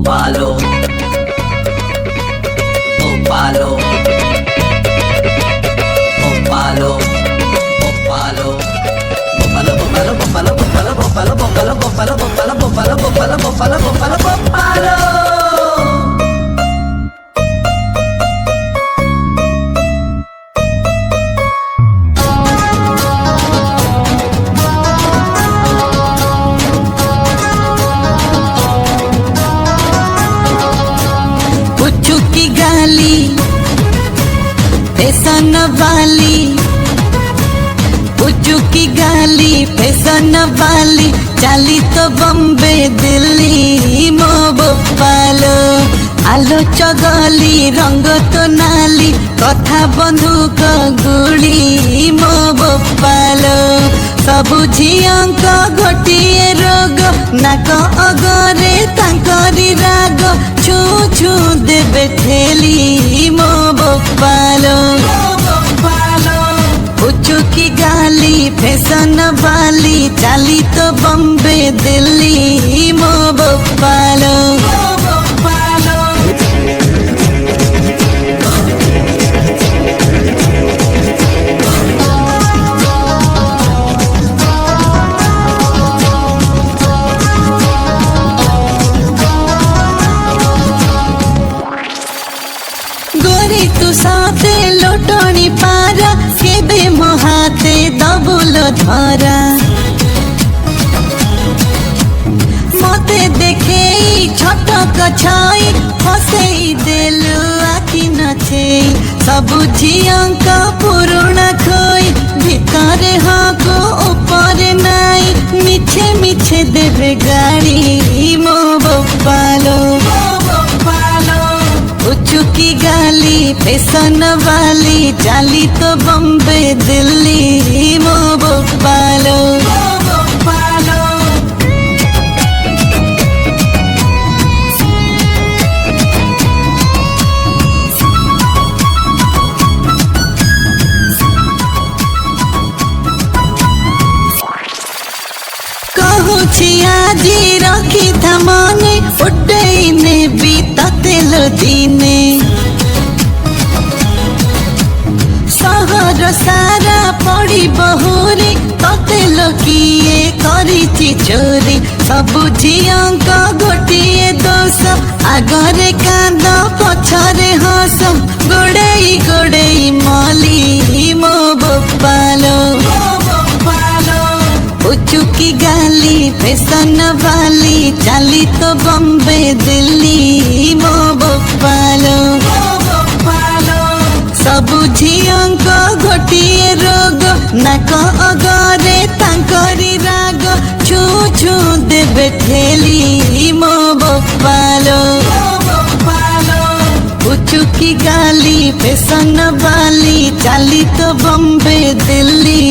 palo, oh palo, oh palo, oh palo, bopalo, bopalo, bopalo, bopalo, bopalo, bopalo, bopalo, bopalo, bopalo, bopalo, bopalo, bopalo. Fashion वाली उच्चू की गाली fashion वाली चाली तो बम्बे दिल्ली मो बोपालो आलो चगली रंग तो नाली कथा बंधुक गुड़ी मो बोपालो सबु झियंक गोटिए रोग नाक अगरे तांकरी राग छू छू देबे ठेली मो बोपालो उच्चू की गाली फैशन वाली चाली तो बम्बे दिल्ली मो बोपालो गोरी तू साथे लोटनी पारा केबे मोहाते दबुल धरा मते देखे छटक छाई हसई देलु आखि नछे सबु झियंक पुरुणा खोई भितरे हको ऊपर नाई मिछे मिछे देबे गाड़ी मो बोपालो उच्चू की गाली फैशन वाली चाली तो बम्बे दिल्ली मो बोपालो कहूछि आजी रखी था मने उठैने भी ततेल दिने सहर सारा पड़ी बहुरी ततेल किए करिछि चोरी सबु झियंक गोटिए दोष आगरे कांद पछरे हस गोड़ेई गोड़ेई मली मो बोपालो उच्चू की गाली फैशन वाली चाली तो बम्बे दिल्ली मो बोपालो सबु झियंक गोटिए रोग नाक अगरे तांकरी राग छू छू देबे ठेली मो बोपालो उच्चू की गाली फैशन वाली चाली तो बम्बे दिल्ली